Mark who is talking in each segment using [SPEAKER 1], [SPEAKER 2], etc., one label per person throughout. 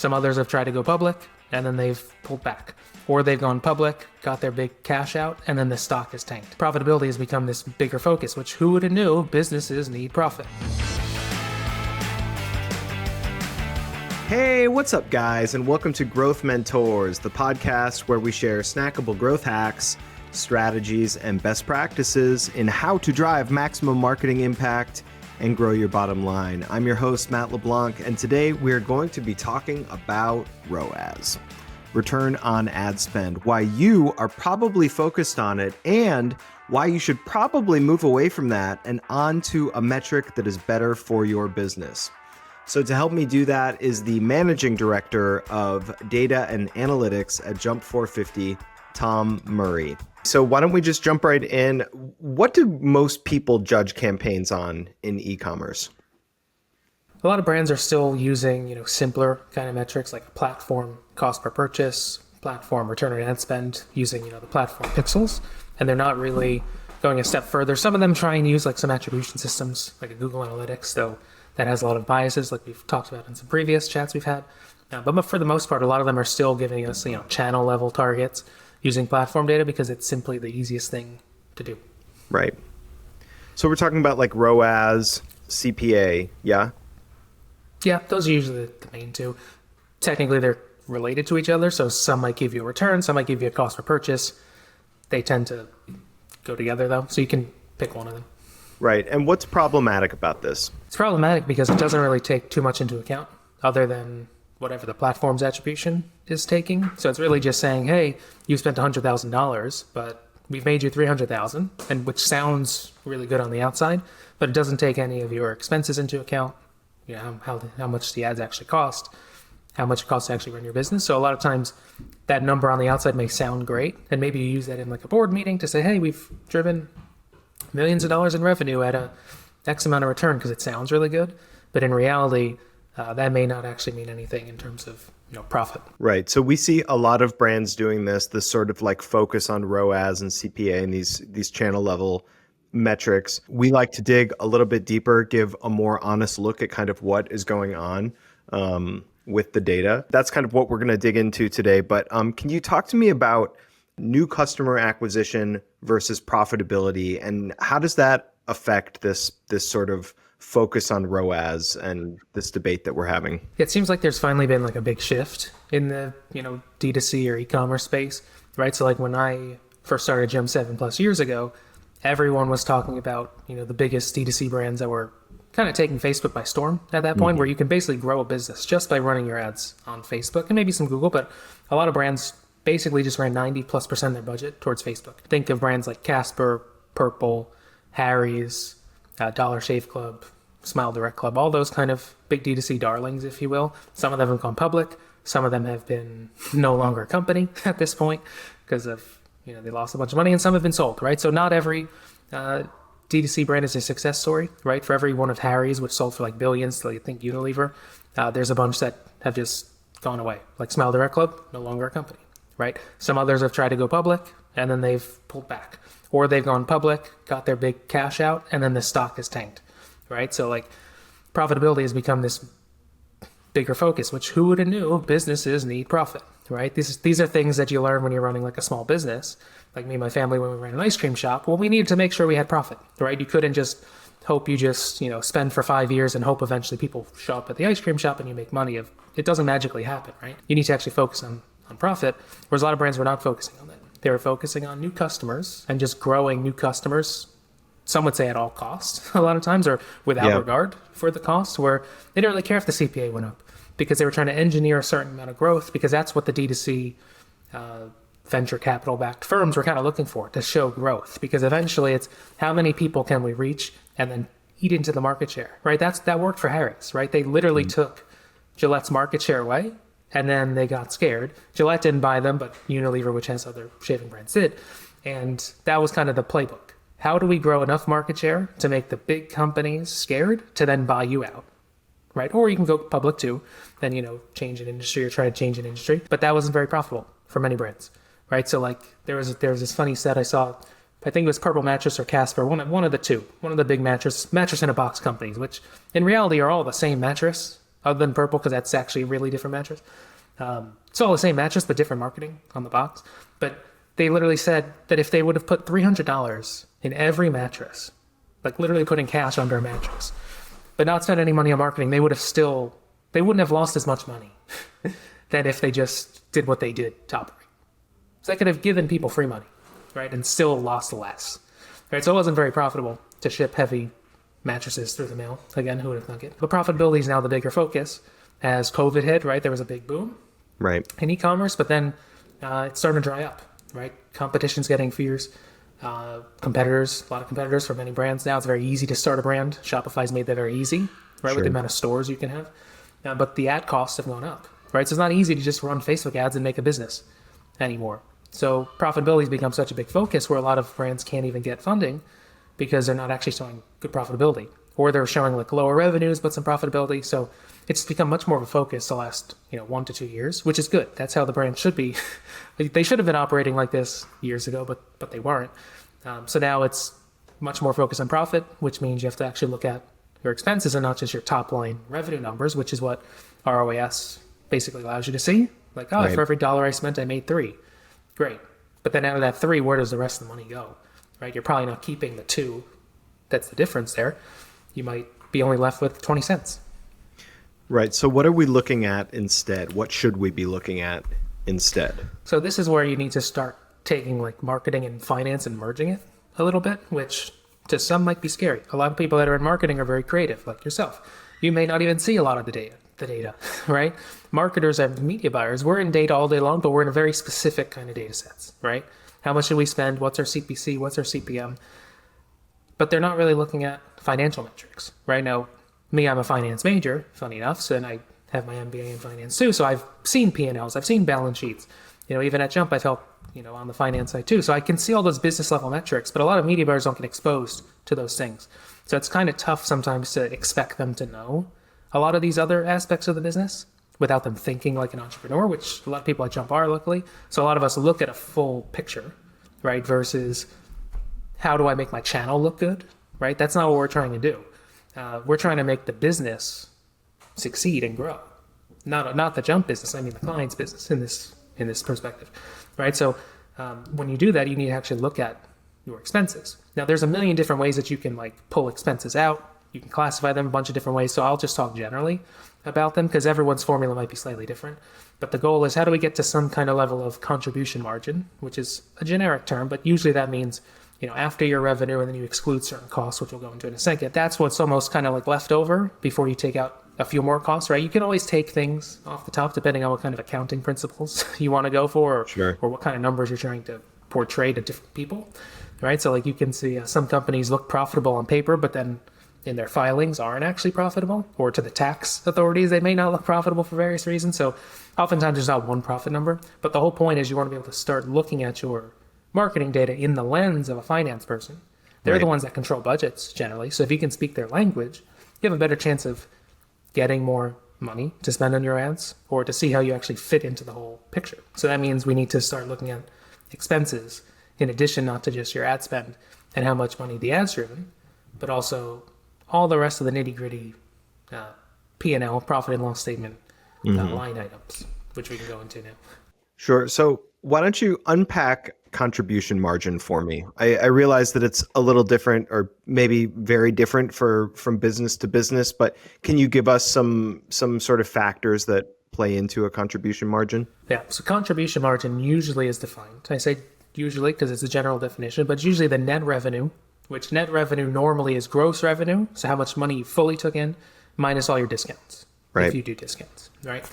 [SPEAKER 1] Some others have tried to go public, and then they've pulled back. Or they've gone public, got their big cash out, and then the stock has tanked. Profitability has become this bigger focus, which who would have knew businesses need profit?
[SPEAKER 2] Hey, what's up, guys, and welcome to Growth Mentors, the podcast where we share snackable growth hacks, strategies, and best practices in how to drive maximum marketing impact and grow your bottom line. I'm your host, Matt LeBlanc, and today we're going to be talking about ROAS, return on ad spend, why you are probably focused on it, and why you should probably move away from that and onto a metric that is better for your business. So to help me do that is the managing director of data and analytics at Jump 450, Tom Murray. So why don't we just jump right in? What do most people judge campaigns on in e-commerce?
[SPEAKER 1] A lot of brands are still using, simpler kind of metrics like a platform cost per purchase, platform return on ad spend, using, the platform pixels, and they're not really going a step further. Some of them try and use like some attribution systems, like a Google Analytics, though that has a lot of biases, like we've talked about in some previous chats we've had. But for the most part, a lot of them are still giving us, channel level targets using platform data because it's simply the easiest thing to do.
[SPEAKER 2] Right. So we're talking about like ROAS, CPA, yeah?
[SPEAKER 1] Yeah, those are usually the main two. Technically, they're related to each other, so some might give you a return, some might give you a cost per purchase. They tend to go together, though, so you can pick one of them.
[SPEAKER 2] Right. And what's problematic about this?
[SPEAKER 1] It's problematic because it doesn't really take too much into account other than whatever the platform's attribution is taking. So it's really just saying, hey, you spent $100,000, but we've made you $300,000, and which sounds really good on the outside, but it doesn't take any of your expenses into account. How much the ads actually cost, how much it costs to actually run your business. So a lot of times that number on the outside may sound great, and maybe you use that in like a board meeting to say, hey, we've driven millions of dollars in revenue at a X amount of return because it sounds really good. But in reality, that may not actually mean anything in terms of profit.
[SPEAKER 2] Right. So we see a lot of brands doing this sort of like focus on ROAS and CPA and these channel level metrics. We like to dig a little bit deeper, give a more honest look at kind of what is going on with the data. That's kind of what we're going to dig into today. But can you talk to me about new customer acquisition versus profitability, and how does that affect this sort of focus on ROAS and this debate that we're having?
[SPEAKER 1] It seems like there's finally been like a big shift in the, D2C or e-commerce space, right? So like when I first started Jump 7+ years ago, everyone was talking about, the biggest D2C brands that were kind of taking Facebook by storm at that point, where you can basically grow a business just by running your ads on Facebook and maybe some Google, but a lot of brands basically just ran 90+% of their budget towards Facebook. Think of brands like Casper, Purple, Harry's, Dollar Shave Club, Smile Direct Club, all those kind of big D2C darlings, if you will. Some of them have gone public. Some of them have been no longer a company at this point because of, they lost a bunch of money, and some have been sold, right? So not every D2C brand is a success story, right? For every one of Harry's, which sold for like billions, to think Unilever, there's a bunch that have just gone away. Like Smile Direct Club, no longer a company, right? Some others have tried to go public, and then they've pulled back. Or they've gone public, got their big cash out, and then the stock has tanked, right? So like profitability has become this bigger focus, which who would have knew businesses need profit, right? These are things that you learn when you're running like a small business. Like me and my family, when we ran an ice cream shop, well, we needed to make sure we had profit, right? You couldn't just hope you just, spend for 5 years and hope eventually people show up at the ice cream shop and you make money. It doesn't magically happen, right? You need to actually focus on profit, whereas a lot of brands were not focusing on that. They were focusing on new customers and just growing new customers. Some would say at all costs a lot of times, or without regard for the cost, where they didn't really care if the CPA went up because they were trying to engineer a certain amount of growth, because that's what the D2C venture capital backed firms were kind of looking for, to show growth, because eventually it's how many people can we reach and then eat into the market share, right? That worked for Harry's, right? They literally took Gillette's market share away, and then they got scared. Gillette didn't buy them, but Unilever, which has other shaving brands, did. And that was kind of the playbook. How do we grow enough market share to make the big companies scared to then buy you out, right? Or you can go public too, then, change an industry or try to change an industry. But that wasn't very profitable for many brands, right? So like there was this funny set I saw, I think it was Purple Mattress or Casper, one of the two, one of the big mattress in a box companies, which in reality are all the same mattress other than purple because that's actually a really different mattress. It's all the same mattress, but different marketing on the box. But they literally said that if they would have put $300 in every mattress, like literally putting cash under a mattress, but not spend any money on marketing, they wouldn't have lost as much money than if they just did what they did to operate. So they could have given people free money, right, and still lost less, right? So it wasn't very profitable to ship heavy mattresses through the mail. Again, who would have thunk it? But profitability is now the bigger focus. As COVID hit, right, there was a big boom in e-commerce, but then it's starting to dry up, right? Competition's getting fierce. A lot of competitors for many brands now. It's very easy to start a brand. Shopify's made that very easy, right,
[SPEAKER 2] Sure.
[SPEAKER 1] with the amount of stores you can have. But the ad costs have gone up, right? So it's not easy to just run Facebook ads and make a business anymore. So profitability has become such a big focus where a lot of brands can't even get funding because they're not actually showing good profitability, or they're showing like lower revenues but some profitability. So it's become much more of a focus the last 1 to 2 years, which is good. That's how the brand should be. They should have been operating like this years ago, but they weren't. So now it's much more focused on profit, which means you have to actually look at your expenses and not just your top line revenue numbers, which is what ROAS basically allows you to see. Like, for every dollar I spent, I made 3. Great. But then out of that 3, where does the rest of the money go? Right? You're probably not keeping the 2. That's the difference there. You might be only left with 20 cents.
[SPEAKER 2] Right. So what are we looking at instead? What should we be looking at instead?
[SPEAKER 1] So this is where you need to start taking like marketing and finance and merging it a little bit, which to some might be scary. A lot of people that are in marketing are very creative, like yourself. You may not even see a lot of the data, right? Marketers and media buyers, we're in data all day long, but we're in a very specific kind of data sets, right? How much should we spend? What's our CPC? What's our CPM? But they're not really looking at financial metrics. Right now, me, I'm a finance major, funny enough, and I have my MBA in finance too. So I've seen P&Ls, I've seen balance sheets. Even at Jump, I've helped, on the finance side too. So I can see all those business level metrics, but a lot of media buyers don't get exposed to those things. So it's kind of tough sometimes to expect them to know a lot of these other aspects of the business without them thinking like an entrepreneur, which a lot of people at Jump are, luckily. So a lot of us look at a full picture, right? Versus how do I make my channel look good, right? That's not what we're trying to do. We're trying to make the business succeed and grow. Not the Jump business, I mean the client's business in this perspective, right? So when you do that, you need to actually look at your expenses. Now, there's a million different ways that you can like pull expenses out. You can classify them a bunch of different ways. So I'll just talk generally about them because everyone's formula might be slightly different. But the goal is how do we get to some kind of level of contribution margin, which is a generic term, but usually that means, after your revenue and then you exclude certain costs, which we'll go into in a second. That's what's almost kind of like left over before you take out a few more costs, right? You can always take things off the top depending on what kind of accounting principles you want to go for or what kind of numbers you're trying to portray to different people, right? So like you can see some companies look profitable on paper, but then in their filings aren't actually profitable, or to the tax authorities, they may not look profitable for various reasons. So oftentimes there's not one profit number, but the whole point is you want to be able to start looking at your marketing data in the lens of a finance person. They're the ones that control budgets generally. So if you can speak their language, you have a better chance of getting more money to spend on your ads or to see how you actually fit into the whole picture. So that means we need to start looking at expenses in addition, not to just your ad spend and how much money the ad's driven, but also all the rest of the nitty gritty P&L, profit and loss statement line items, which we can go into now.
[SPEAKER 2] Sure. So why don't you unpack contribution margin for me? I realize that it's a little different or maybe very different from business to business, but can you give us some sort of factors that play into a contribution margin?
[SPEAKER 1] Yeah. So contribution margin usually is defined. I say usually because it's a general definition, but it's usually the net revenue, which net revenue normally is gross revenue. So how much money you fully took in minus all your discounts, if you do discounts, right?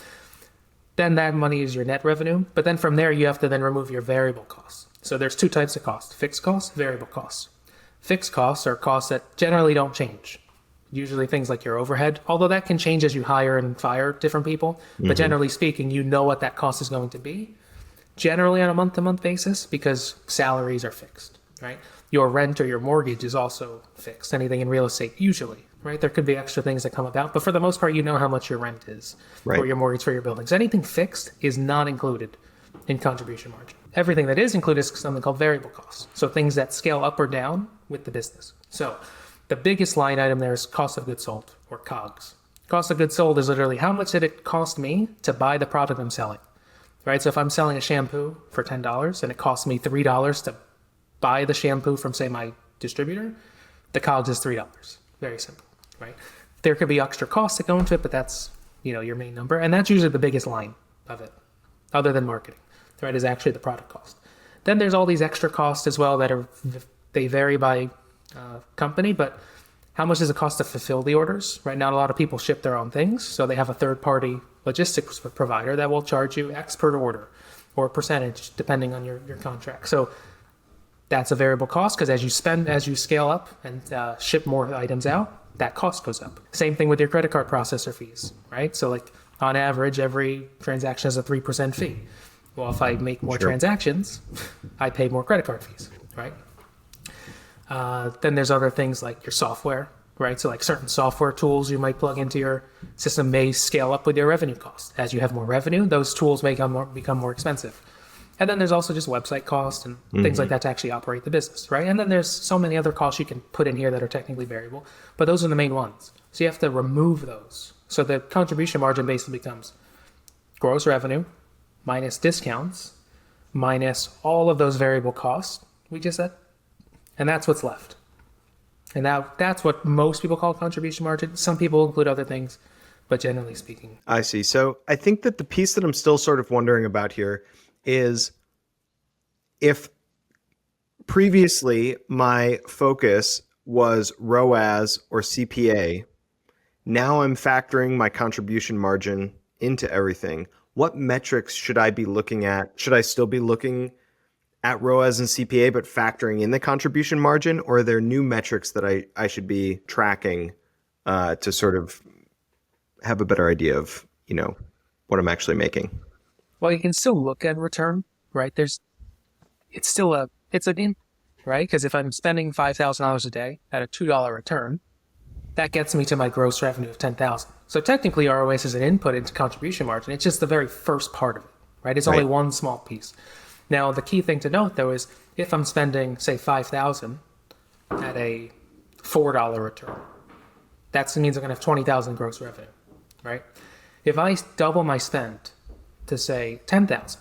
[SPEAKER 1] Then that money is your net revenue. But then from there, you have to then remove your variable costs. So there's 2 types of costs: fixed costs, variable costs. Fixed costs are costs that generally don't change. Usually things like your overhead, although that can change as you hire and fire different people. But generally speaking, you know what that cost is going to be, generally on a month-to-month basis, because salaries are fixed, right? Your rent or your mortgage is also fixed. Anything in real estate, usually, right? There could be extra things that come about, but for the most part, you know how much your rent is or your mortgage for your buildings. Anything fixed is not included in contribution margin. Everything that is included is something called variable costs. So things that scale up or down with the business. So the biggest line item there is cost of goods sold, or COGS. Cost of goods sold is literally how much did it cost me to buy the product I'm selling, right? So if I'm selling a shampoo for $10 and it costs me $3 to buy the shampoo from, say, my distributor, the COGS is $3. Very simple, right? There could be extra costs that go into it, but that's, your main number. And that's usually the biggest line of it, other than marketing, right, is actually the product cost. Then there's all these extra costs as well they vary by company, but how much does it cost to fulfill the orders? Right now, a lot of people ship their own things, so they have a third-party logistics provider that will charge you X per order or a percentage depending on your contract. So that's a variable cost because as you scale up and ship more items out, that cost goes up. Same thing with your credit card processor fees, right? So like on average, every transaction has a 3% fee. Well, if I make more transactions, I pay more credit card fees, right? Then there's other things like your software, right? So like certain software tools you might plug into your system may scale up with your revenue cost. As you have more revenue, those tools may become more expensive. And then there's also just website costs and things like that to actually operate the business, right? And then there's so many other costs you can put in here that are technically variable, but those are the main ones. So you have to remove those. So the contribution margin basically becomes gross revenue minus discounts minus all of those variable costs we just said. And that's what's left. And now that's what most people call contribution margin. Some people include other things, but generally speaking.
[SPEAKER 2] I see. So I think that the piece that I'm still sort of wondering about here is if previously my focus was ROAS or CPA, now I'm factoring my contribution margin into everything. What metrics should I be looking at? Should I still be looking at ROAS and CPA, but factoring in the contribution margin, or are there new metrics that I should be tracking to sort of have a better idea of, what I'm actually making?
[SPEAKER 1] Well, you can still look at return, right? It's an in, right? Because if I'm spending $5,000 a day at a $2 return, that gets me to my gross revenue of $10,000. So technically ROAS is an input into contribution margin. It's just the very first part of it, right? It's only one small piece. Now, the key thing to note, though, is if I'm spending, say, $5,000 at a $4 return, that means I'm going to have $20,000 gross revenue, right? If I double my spend to, say, $10,000,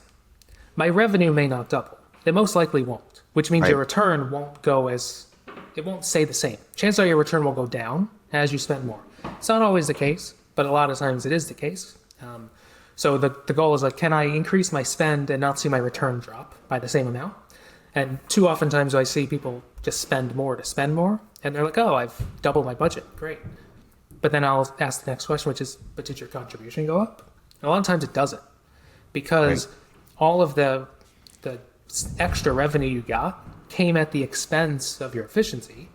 [SPEAKER 1] my revenue may not double. It most likely won't, which means your return won't it won't stay the same. Chances are your return will go down as you spend more. It's not always the case, but a lot of times it is the case. So the goal is like, can I increase my spend and not see my return drop by the same amount? And too oftentimes I see people just spend more to spend more, and they're like, oh, I've doubled my budget, great. But then I'll ask the next question, which is, but did your contribution go up? And a lot of times it doesn't, because all of the extra revenue you got came at the expense of your efficiency.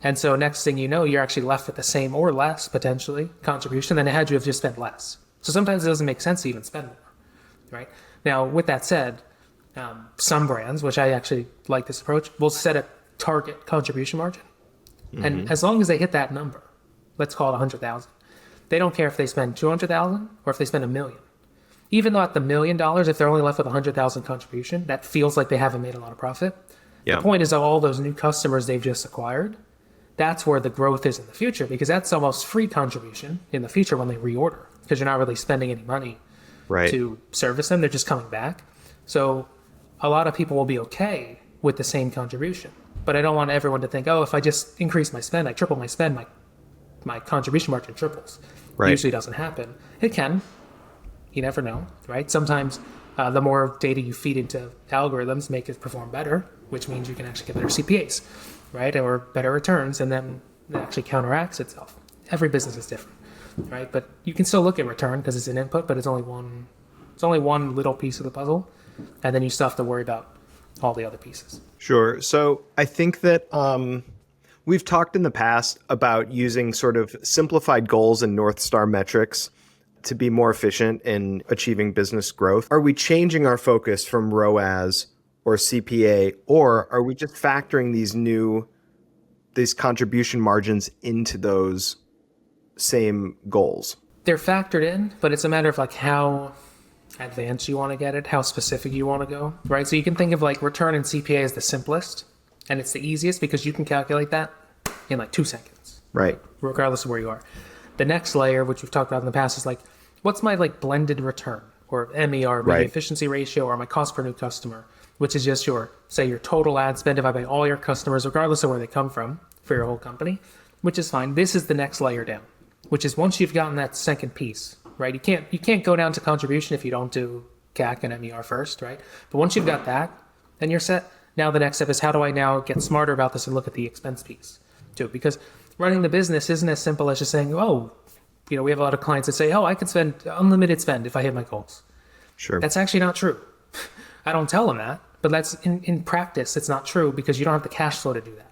[SPEAKER 1] And so next thing you know, you're actually left with the same or less, potentially, contribution than had you have just spent less. So sometimes it doesn't make sense to even spend more, right? Now, with that said, some brands, which I actually like this approach, will set a target contribution margin. And as long as they hit that number, let's call it 100,000, they don't care if they spend 200,000 or if they spend $1 million. Even though at the $1 million, if they're only left with 100,000 contribution, that feels like they haven't made a lot of profit. The point is that all those new customers they've just acquired, that's where the growth is in the future, because that's almost free contribution in the future when they reorder, because you're not really spending any money to service them. They're just coming back. So a lot of people will be okay with the same contribution. But I don't want everyone to think, oh, if I just increase my spend, I triple my spend, my contribution margin triples. It usually doesn't happen. It can. You never know, right? Sometimes the more data you feed into algorithms make it perform better, which means you can actually get better CPAs, right? Or better returns, and then it actually counteracts itself. Every business is different, right? But you can still look at return because it's an input, but it's only one little piece of the puzzle. And then you still have to worry about all the other pieces.
[SPEAKER 2] Sure. So I think that we've talked in the past about using sort of simplified goals and North Star metrics to be more efficient in achieving business growth. Are we changing our focus from ROAS or CPA, or are we just factoring these contribution margins into those same goals?
[SPEAKER 1] They're factored in, but it's a matter of like how advanced you want to get it, how specific you want to go, right? So you can think of like return and CPA as the simplest, and it's the easiest because you can calculate that in like 2 seconds.
[SPEAKER 2] Right.
[SPEAKER 1] Regardless of where you are. The next layer, which we've talked about in the past, is like, what's my like blended return or MER, maybe
[SPEAKER 2] Right.
[SPEAKER 1] efficiency ratio, or my cost per new customer, which is just your, say, your total ad spend divided by all your customers, regardless of where they come from for your whole company, which is fine. This is the next layer down, which is once you've gotten that second piece, right? You can't go down to contribution if you don't do CAC and MER first, right? But once you've got that, then you're set. Now the next step is how do I now get smarter about this and look at the expense piece too? Because running the business isn't as simple as just saying, oh, we have a lot of clients that say, oh, I can spend unlimited spend if I hit my goals.
[SPEAKER 2] Sure.
[SPEAKER 1] That's actually not true. I don't tell them that, but that's in practice, it's not true because you don't have the cash flow to do that.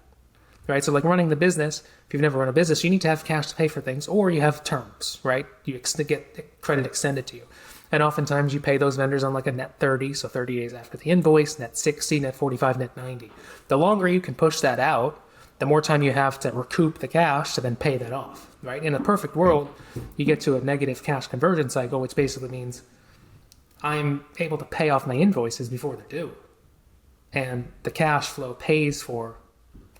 [SPEAKER 1] Right? So like running the business, if you've never run a business, you need to have cash to pay for things, or you have terms, right? You get credit extended to you. And oftentimes you pay those vendors on like a net 30, so 30 days after the invoice, net 60, net 45, net 90. The longer you can push that out, the more time you have to recoup the cash to then pay that off, right? In a perfect world, you get to a negative cash conversion cycle, which basically means I'm able to pay off my invoices before they're due. And the cash flow pays for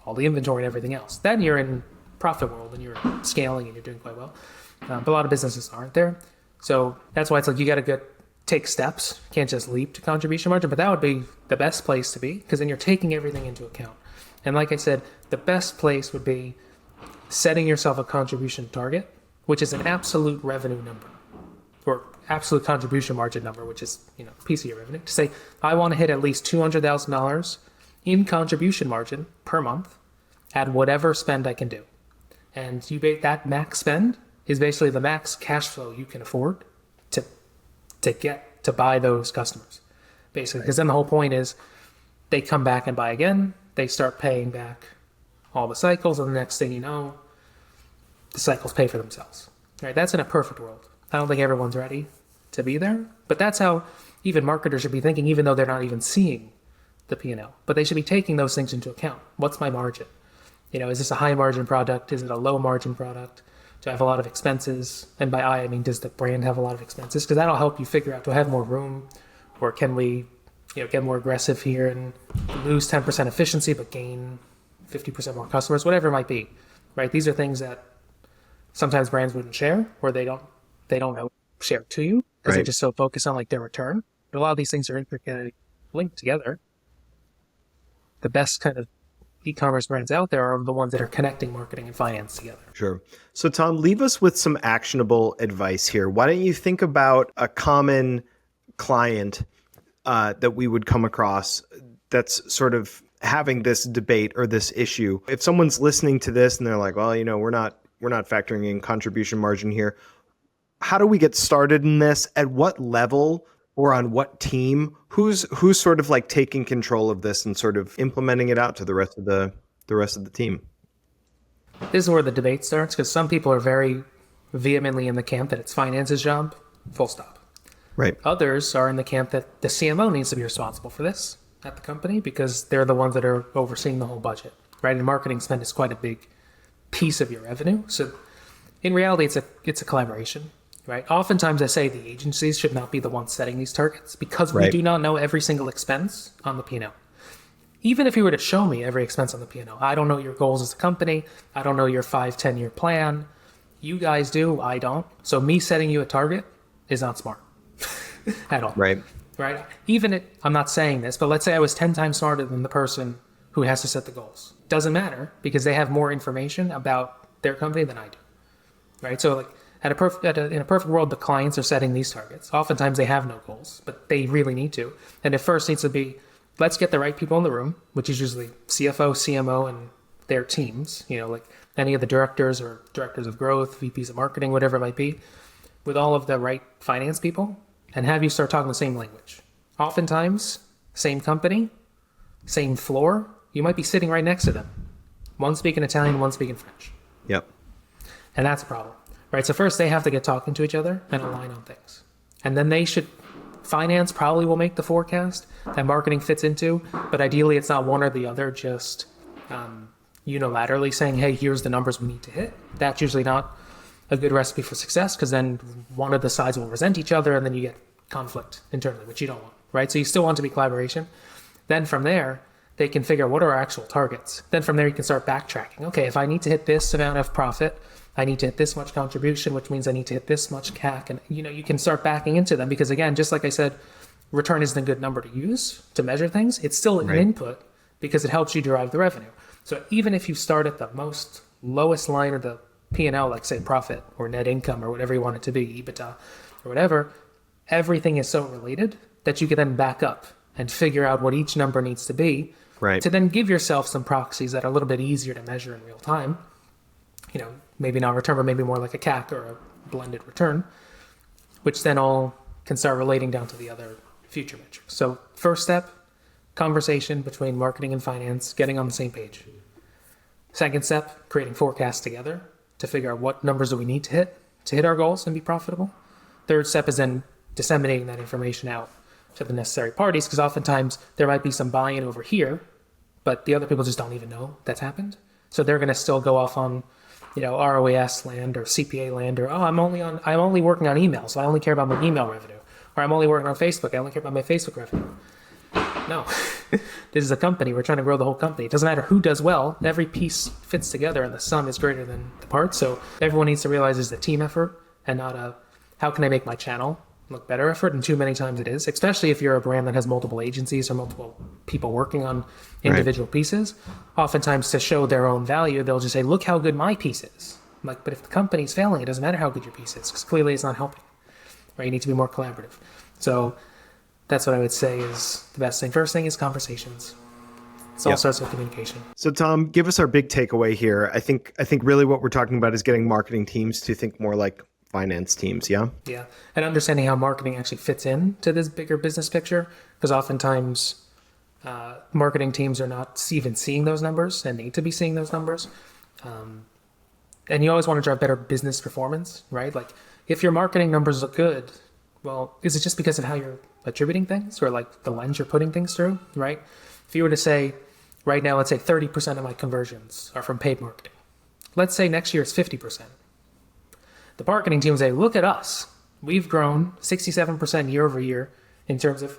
[SPEAKER 1] all the inventory and everything else. Then you're in profit world and you're scaling and you're doing quite well. But a lot of businesses aren't there. So that's why it's like you got to take steps. You can't just leap to contribution margin, but that would be the best place to be because then you're taking everything into account. And like I said, the best place would be setting yourself a contribution target, which is an absolute revenue number or absolute contribution margin number, which is, a piece of your revenue, to say, I want to hit at least $200,000 in contribution margin per month at whatever spend I can do. And that max spend is basically the max cash flow you can afford to get to buy those customers, basically. Because then the whole point is they come back and buy again, they start paying back all the cycles, and the next thing you know, the cycles pay for themselves. Right? That's in a perfect world. I don't think everyone's ready to be there, but that's how even marketers should be thinking, even though they're not even seeing the P&L. But they should be taking those things into account. What's my margin? Is this a high margin product? Is it a low margin product? Do I have a lot of expenses? And by I mean, does the brand have a lot of expenses? Because that'll help you figure out, do I have more room? Or can we get more aggressive here and lose 10% efficiency but gain 50% more customers? Whatever it might be, right? These are things that sometimes brands wouldn't share, or they don't know share to you because they're just so focused on like their return. But a lot of these things are intricately linked together. The best kind of e-commerce brands out there are the ones that are connecting marketing and finance together.
[SPEAKER 2] Sure. So Tom, leave us with some actionable advice here. Why don't you think about a common client that we would come across that's sort of having this debate or this issue? If someone's listening to this and they're like, well, we're not factoring in contribution margin here. How do we get started in this? At what level or on what team? Who's sort of like taking control of this and sort of implementing it out to the rest of the team?
[SPEAKER 1] This is where the debate starts because some people are very vehemently in the camp that it's finance's job, full stop.
[SPEAKER 2] Right.
[SPEAKER 1] Others are in the camp that the CMO needs to be responsible for this at the company because they're the ones that are overseeing the whole budget, right? And marketing spend is quite a big piece of your revenue. So in reality, it's a collaboration, right? Oftentimes I say the agencies should not be the ones setting these targets because we do not know every single expense on the P&L. Even if you were to show me every expense on the P&L, I don't know your goals as a company. I don't know your 5-10 year plan. You guys do, I don't. So me setting you a target is not smart at all.
[SPEAKER 2] Right.
[SPEAKER 1] I'm not saying this, but let's say I was 10 times smarter than the person who has to set the goals. Doesn't matter because they have more information about their company than I do, right? So like in a perfect world, the clients are setting these targets. Oftentimes they have no goals, but they really need to. And it first needs to be, let's get the right people in the room, which is usually CFO, CMO, and their teams, like any of the directors or directors of growth, VPs of marketing, whatever it might be, with all of the right finance people, and have you start talking the same language. Oftentimes, same company, same floor, you might be sitting right next to them. One speaking Italian, one speaking French.
[SPEAKER 2] Yep.
[SPEAKER 1] And that's a problem, right? So first they have to get talking to each other and align on things. And then finance probably will make the forecast that marketing fits into, but ideally it's not one or the other, just unilaterally saying, hey, here's the numbers we need to hit. That's usually not a good recipe for success because then one of the sides will resent each other and then you get conflict internally, which you don't want, right? So you still want to be collaboration. Then from there, they can figure out what are our actual targets. Then from there, you can start backtracking. Okay, if I need to hit this amount of profit I need to hit this much contribution, which means I need to hit this much CAC. And, you can start backing into them because, again, just like I said, return isn't a good number to use to measure things. It's still an input because it helps you derive the revenue. So even if you start at the most lowest line of the P&L, like say profit or net income or whatever you want it to be, EBITDA or whatever, everything is so related that you can then back up and figure out what each number needs to be to then give yourself some proxies that are a little bit easier to measure in real time. Maybe not return, but maybe more like a CAC or a blended return, which then all can start relating down to the other future metrics. So first step, conversation between marketing and finance, getting on the same page. Second step, creating forecasts together to figure out what numbers do we need to hit our goals and be profitable. Third step is then disseminating that information out to the necessary parties, because oftentimes there might be some buy-in over here, but the other people just don't even know that's happened. So they're going to still go off on, ROAS land or CPA land, or I'm only working on email, so I only care about my email revenue, or I'm only working on Facebook, I only care about my Facebook revenue. No, this is a company. We're trying to grow the whole company. It doesn't matter who does well. Every piece fits together, and the sum is greater than the parts. So everyone needs to realize it's a team effort and not a how can I make my channel look better effort. And too many times it is, especially if you're a brand that has multiple agencies or multiple people working on individual pieces. Oftentimes, to show their own value, they'll just say, "Look how good my piece is." I'm like, but if the company's failing, it doesn't matter how good your piece is, because clearly it's not helping. Right? You need to be more collaborative. So that's what I would say is the best thing. First thing is conversations. It all starts with communication.
[SPEAKER 2] So Tom, give us our big takeaway here. I think really what we're talking about is getting marketing teams to think more like finance teams. Yeah.
[SPEAKER 1] Yeah. And understanding how marketing actually fits into this bigger business picture, because oftentimes marketing teams are not even seeing those numbers and need to be seeing those numbers. And you always want to drive better business performance, right? Like if your marketing numbers look good, well, is it just because of how you're attributing things or like the lens you're putting things through, right? If you were to say, right now, let's say 30% of my conversions are from paid marketing. Let's say next year it's 50%. The marketing team will say, look at us. We've grown 67% year over year in terms of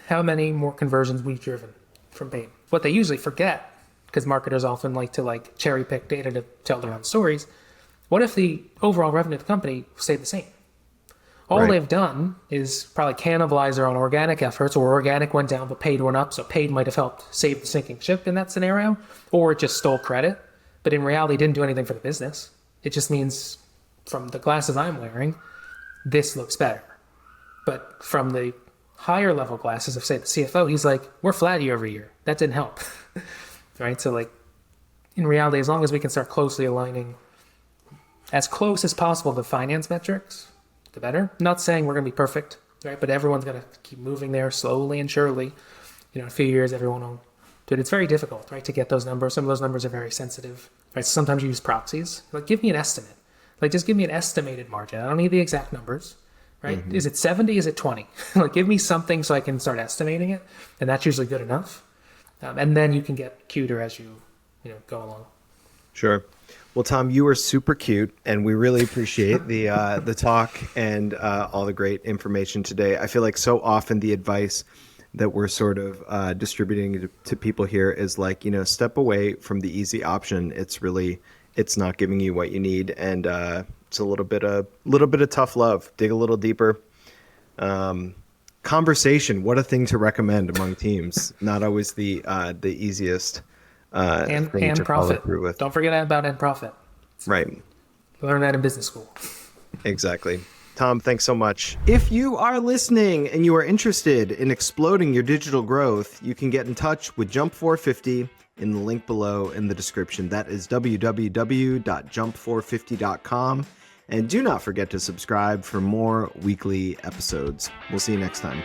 [SPEAKER 1] how many more conversions we've driven from paid. What they usually forget, because marketers often like to cherry pick data to tell their own stories, what if the overall revenue of the company stayed the same? All they've done is probably cannibalize their own organic efforts, or organic went down but paid went up, so paid might have helped save the sinking ship in that scenario, or it just stole credit, but in reality it didn't do anything for the business. It just means from the glasses I'm wearing, this looks better. But from the higher level glasses of, say, the CFO, he's like, we're flat year over year. That didn't help. Right? So in reality, as long as we can start closely aligning as close as possible to finance metrics, the better. I'm not saying we're going to be perfect, right? But everyone's going to keep moving there slowly and surely. In a few years, everyone will do it. It's very difficult, right, to get those numbers. Some of those numbers are very sensitive, right? So sometimes you use proxies. Give me an estimate. Just give me an estimated margin. I don't need the exact numbers, right? Mm-hmm. Is it 70? Is it 20? Give me something so I can start estimating it. And that's usually good enough. And then you can get cuter as you go along.
[SPEAKER 2] Sure. Well, Tom, you are super cute, and we really appreciate the talk and all the great information today. I feel like so often the advice that we're sort of distributing to people here is step away from the easy option. It's not giving you what you need, and it's a little bit of tough love. Dig a little deeper. Conversation. What a thing to recommend among teams. Not always the easiest.
[SPEAKER 1] And profit. Don't forget about and profit.
[SPEAKER 2] Right.
[SPEAKER 1] Learn that in business school.
[SPEAKER 2] Exactly. Tom, thanks so much. If you are listening and you are interested in exploding your digital growth, you can get in touch with Jump 450 in the link below in the description. That is www.jump450.com. And do not forget to subscribe for more weekly episodes. We'll see you next time.